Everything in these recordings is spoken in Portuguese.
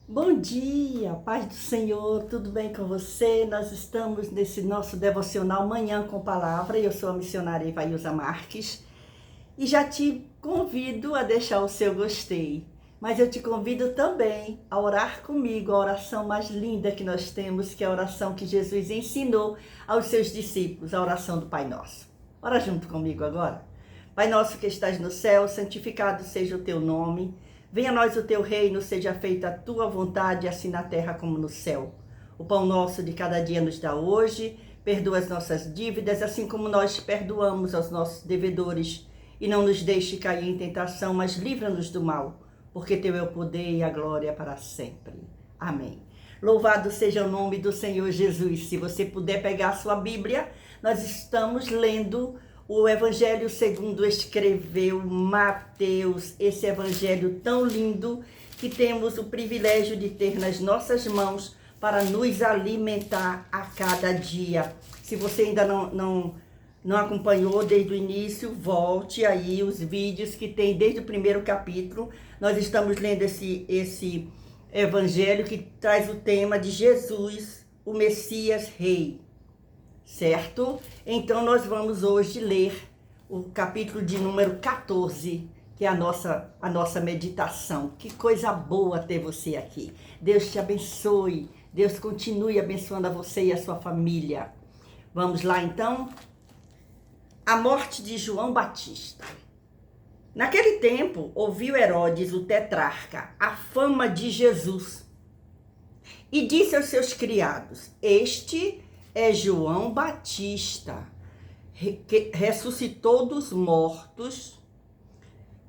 Bom dia, paz do Senhor, tudo bem com você? Nós estamos nesse nosso devocional Manhã com Palavra. Eu sou a missionária Ivailza Marques e já te convido a deixar o seu gostei. Mas eu te convido também a orar comigo, a oração mais linda que nós temos, que é a oração que Jesus ensinou aos seus discípulos, a oração do Pai Nosso. Ora junto comigo agora. Pai nosso que estás no céu, santificado seja o teu nome. Venha a nós o teu reino, seja feita a tua vontade, assim na terra como no céu. O pão nosso de cada dia nos dá hoje, perdoa as nossas dívidas, assim como nós perdoamos aos nossos devedores. E não nos deixe cair em tentação, mas livra-nos do mal, porque teu é o poder e a glória para sempre. Amém. Louvado seja o nome do Senhor Jesus. Se você puder pegar a sua Bíblia, nós estamos lendo o Evangelho segundo escreveu Mateus, esse Evangelho tão lindo que temos o privilégio de ter nas nossas mãos para nos alimentar a cada dia. Se você ainda não acompanhou desde o início, volte aí os vídeos que tem desde o primeiro capítulo. Nós estamos lendo esse Evangelho que traz o tema de Jesus, o Messias Rei. Certo? Então nós vamos hoje ler o capítulo de número 14, que é a nossa meditação. Que coisa boa ter você aqui. Deus te abençoe. Deus continue abençoando a você e a sua família. Vamos lá então? A morte de João Batista. Naquele tempo, ouviu Herodes, o tetrarca, a fama de Jesus e disse aos seus criados: Este é João Batista, que ressuscitou dos mortos,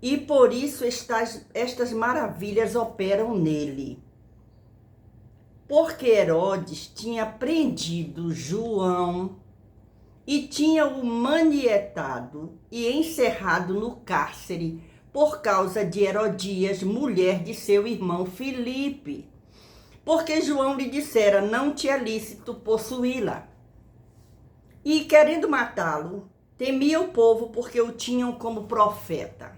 e por isso estas maravilhas operam nele. Porque Herodes tinha prendido João e tinha-o manietado e encerrado no cárcere por causa de Herodias, mulher de seu irmão Filipe. Porque João lhe dissera, não te é lícito possuí-la. E, querendo matá-lo, temia o povo porque o tinham como profeta.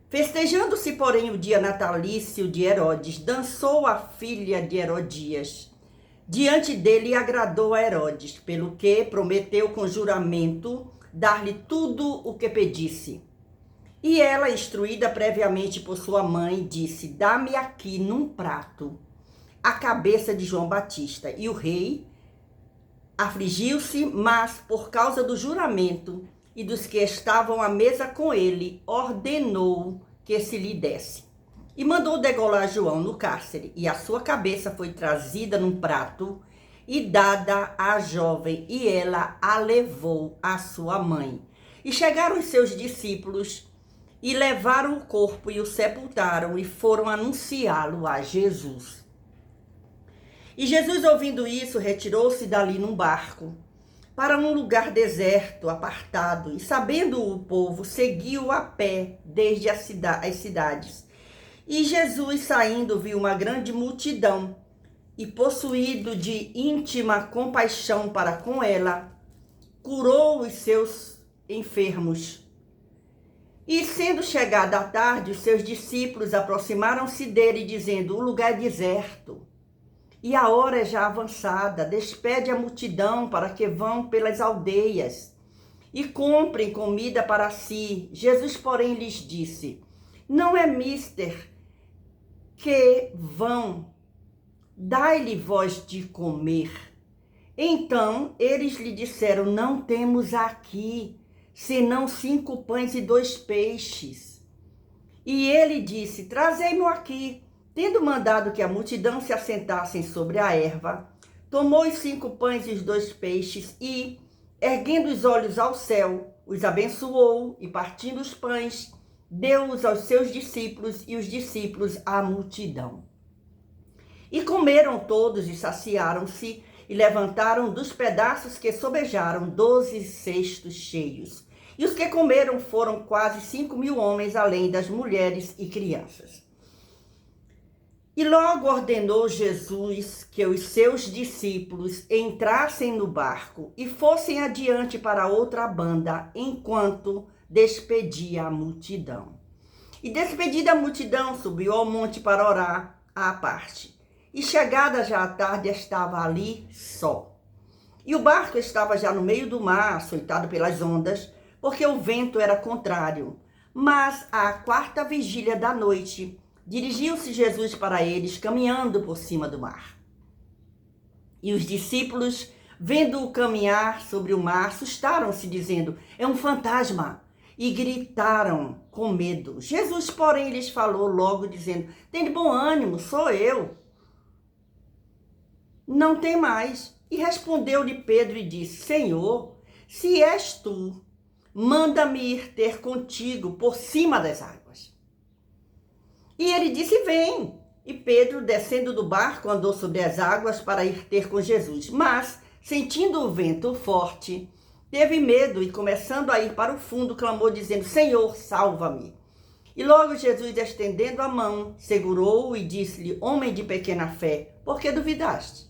Festejando-se, porém, o dia natalício de Herodes, dançou a filha de Herodias diante dele e agradou a Herodes, pelo que prometeu com juramento dar-lhe tudo o que pedisse. E ela, instruída previamente por sua mãe, disse, dá-me aqui num prato a cabeça de João Batista. E o rei afligiu-se, mas por causa do juramento e dos que estavam à mesa com ele, ordenou que se lhe desse. E mandou degolar João no cárcere, e a sua cabeça foi trazida num prato e dada à jovem, e ela a levou à sua mãe. E chegaram os seus discípulos e levaram o corpo e o sepultaram e foram anunciá-lo a Jesus. E Jesus, ouvindo isso, retirou-se dali num barco para um lugar deserto, apartado, e sabendo o povo, seguiu a pé desde as cidades. E Jesus, saindo, viu uma grande multidão, e possuído de íntima compaixão para com ela, curou os seus enfermos. E sendo chegada a tarde, os seus discípulos aproximaram-se dele, dizendo, o lugar é deserto, e a hora é já avançada, despede a multidão para que vão pelas aldeias e comprem comida para si. Jesus, porém, lhes disse, não é mister que vão, dai-lhe vós de comer. Então eles lhe disseram, não temos aqui, senão 5 pães e 2 peixes. E ele disse, trazei-mo aqui. Tendo mandado que a multidão se assentassem sobre a erva, tomou os 5 pães e os 2 peixes e, erguendo os olhos ao céu, os abençoou e, partindo os pães, deu-os aos seus discípulos e os discípulos à multidão. E comeram todos e saciaram-se e levantaram dos pedaços que sobejaram 12 cestos cheios. E os que comeram foram quase 5.000 homens, além das mulheres e crianças. E logo ordenou Jesus que os seus discípulos entrassem no barco e fossem adiante para outra banda, enquanto despedia a multidão. E despedida a multidão, subiu ao monte para orar à parte. parte. E chegada já a tarde, estava ali só. E o barco estava já no meio do mar, açoitado pelas ondas, porque o vento era contrário. Mas à quarta vigília da noite, dirigiu-se Jesus para eles, caminhando por cima do mar. E os discípulos, vendo-o caminhar sobre o mar, assustaram-se, dizendo: é um fantasma. E gritaram com medo. Jesus, porém, lhes falou logo, dizendo: tende bom ânimo, sou eu. Não tem mais. E respondeu-lhe Pedro e disse: Senhor, se és tu, manda-me ir ter contigo por cima das águas. E ele disse: vem. E Pedro, descendo do barco, andou sobre as águas para ir ter com Jesus. Mas, sentindo o vento forte, teve medo e, começando a ir para o fundo, clamou, dizendo: Senhor, salva-me. E logo Jesus, estendendo a mão, segurou-o e disse-lhe: homem de pequena fé, por que duvidaste?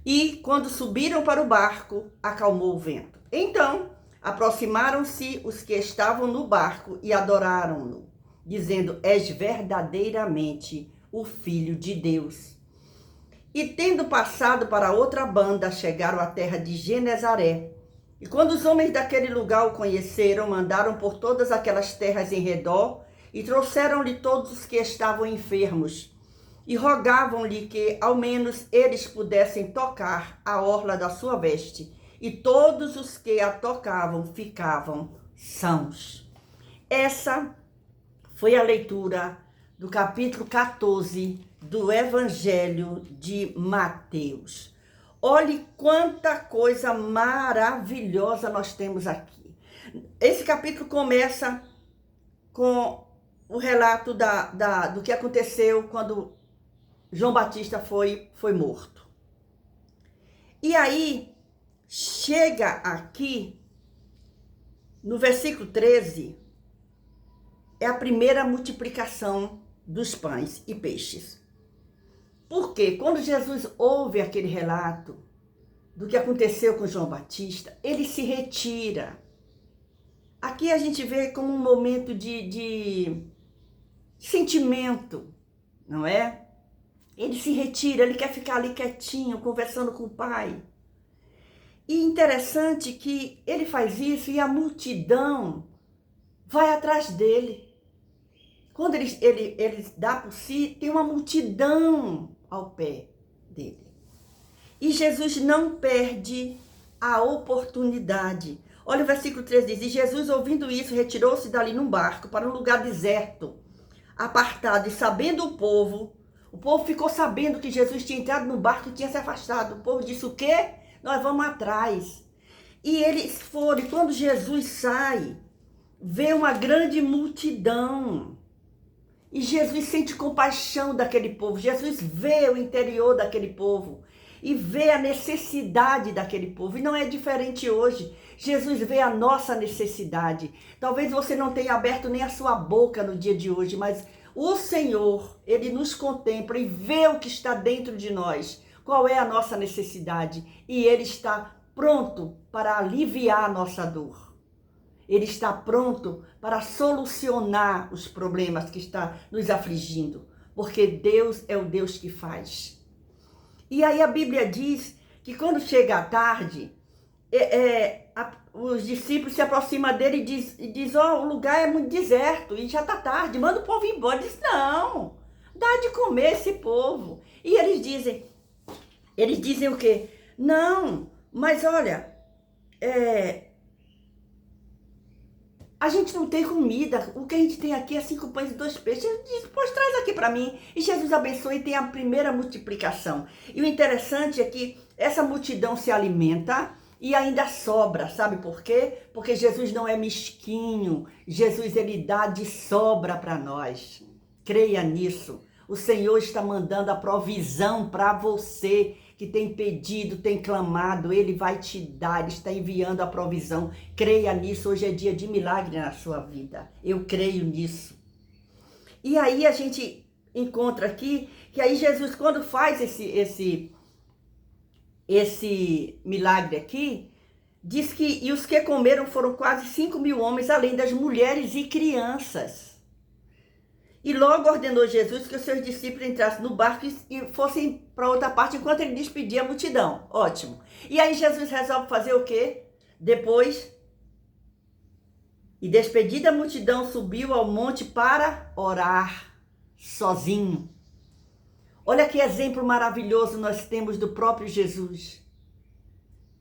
E, quando subiram para o barco, acalmou o vento. Então, aproximaram-se os que estavam no barco e adoraram-no, dizendo: és verdadeiramente o Filho de Deus. E, tendo passado para outra banda, chegaram à terra de Genezaré. E quando os homens daquele lugar o conheceram, mandaram por todas aquelas terras em redor e trouxeram-lhe todos os que estavam enfermos e rogavam-lhe que ao menos eles pudessem tocar a orla da sua veste. E todos os que a tocavam ficavam sãos. Essa foi a leitura do capítulo 14 do Evangelho de Mateus. Olhe quanta coisa maravilhosa nós temos aqui. Esse capítulo começa com o relato do que aconteceu quando João Batista foi morto. E aí, chega aqui, no versículo 13, é a primeira multiplicação dos pães e peixes. Porque quando Jesus ouve aquele relato do que aconteceu com João Batista, ele se retira. Aqui a gente vê como um momento de sentimento, não é? Ele se retira, ele quer ficar ali quietinho, conversando com o Pai. E interessante que ele faz isso e a multidão vai atrás dele. Quando ele dá por si, tem uma multidão ao pé dele. E Jesus não perde a oportunidade. Olha o versículo 3 diz: e Jesus, ouvindo isso, retirou-se dali num barco para um lugar deserto, apartado, e sabendo o povo ficou sabendo que Jesus tinha entrado no barco e tinha se afastado. O povo disse: o quê? Nós vamos atrás. E eles foram, e quando Jesus sai, vê uma grande multidão. E Jesus sente compaixão daquele povo. Jesus vê o interior daquele povo e vê a necessidade daquele povo. E não é diferente hoje. Jesus vê a nossa necessidade. Talvez você não tenha aberto nem a sua boca no dia de hoje, mas o Senhor, Ele nos contempla e vê o que está dentro de nós. Qual é a nossa necessidade? E Ele está pronto para aliviar a nossa dor. Ele está pronto para solucionar os problemas que estão nos afligindo, porque Deus é o Deus que faz. E aí a Bíblia diz que quando chega a tarde, os discípulos se aproximam dele e diz: o lugar é muito deserto e já está tarde, manda o povo ir embora. Ele diz: não, dá de comer esse povo. E eles dizem o quê? Não, mas olha, a gente não tem comida, o que a gente tem aqui é 5 pães e 2 peixes. Ele diz: pois traz aqui para mim. E Jesus abençoa e tem a primeira multiplicação. E o interessante é que essa multidão se alimenta e ainda sobra, sabe por quê? Porque Jesus não é mesquinho, Jesus ele dá de sobra para nós. Creia nisso. O Senhor está mandando a provisão para você que tem pedido, tem clamado, Ele vai te dar, Ele está enviando a provisão. Creia nisso, hoje é dia de milagre na sua vida. Eu creio nisso. E aí a gente encontra aqui, que aí Jesus, quando faz esse milagre aqui, diz que e os que comeram foram quase 5.000 homens, além das mulheres e crianças. E logo ordenou Jesus que os seus discípulos entrassem no barco e fossem para outra parte enquanto ele despedia a multidão. Ótimo. E aí Jesus resolve fazer o quê? Depois, e despedida a multidão, subiu ao monte para orar sozinho. Olha que exemplo maravilhoso nós temos do próprio Jesus.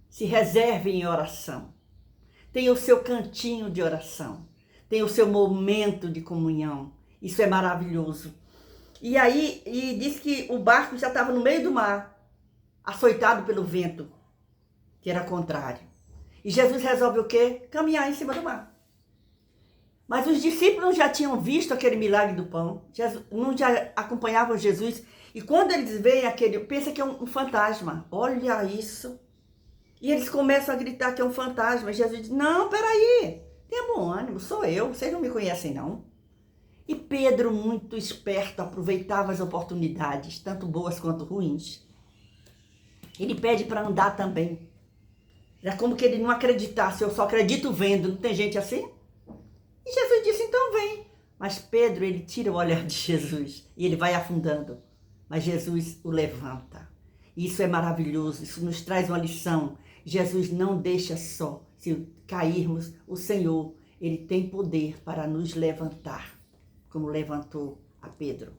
Se reserve em oração. Tenha o seu cantinho de oração. Tenha o seu momento de comunhão. Isso é maravilhoso. E aí, diz que o barco já estava no meio do mar, açoitado pelo vento, que era contrário. E Jesus resolve o quê? Caminhar em cima do mar. Mas os discípulos já tinham visto aquele milagre do pão, não já acompanhavam Jesus. E quando eles veem aquele, pensa que é um fantasma. Olha isso. E eles começam a gritar que é um fantasma. Jesus diz, não, peraí, tenha bom ânimo, sou eu, vocês não me conhecem não. E Pedro, muito esperto, aproveitava as oportunidades, tanto boas quanto ruins. Ele pede para andar também. É como que ele não acreditasse, eu só acredito vendo, não tem gente assim? E Jesus disse, então vem. Mas Pedro, ele tira o olhar de Jesus e ele vai afundando. Mas Jesus o levanta. Isso é maravilhoso, isso nos traz uma lição. Jesus não deixa só. Se cairmos, o Senhor, ele tem poder para nos levantar, como levantou a Pedro.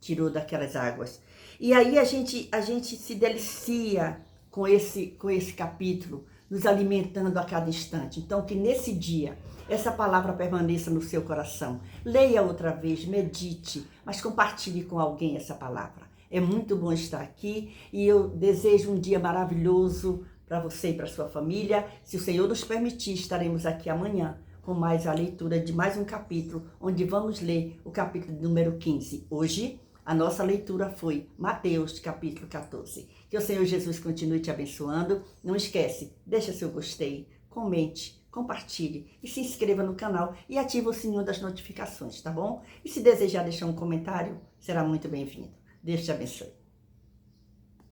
Tirou daquelas águas. E aí a gente se delicia com esse capítulo, nos alimentando a cada instante. Então, que nesse dia, essa palavra permaneça no seu coração. Leia outra vez, medite, mas compartilhe com alguém essa palavra. É muito bom estar aqui e eu desejo um dia maravilhoso para você e para sua família. Se o Senhor nos permitir, estaremos aqui amanhã com mais a leitura de mais um capítulo, onde vamos ler o capítulo número 15. Hoje, a nossa leitura foi Mateus, capítulo 14. Que o Senhor Jesus continue te abençoando. Não esquece, deixa seu gostei, comente, compartilhe e se inscreva no canal e ative o sininho das notificações, tá bom? E se desejar deixar um comentário, será muito bem-vindo. Deus te abençoe.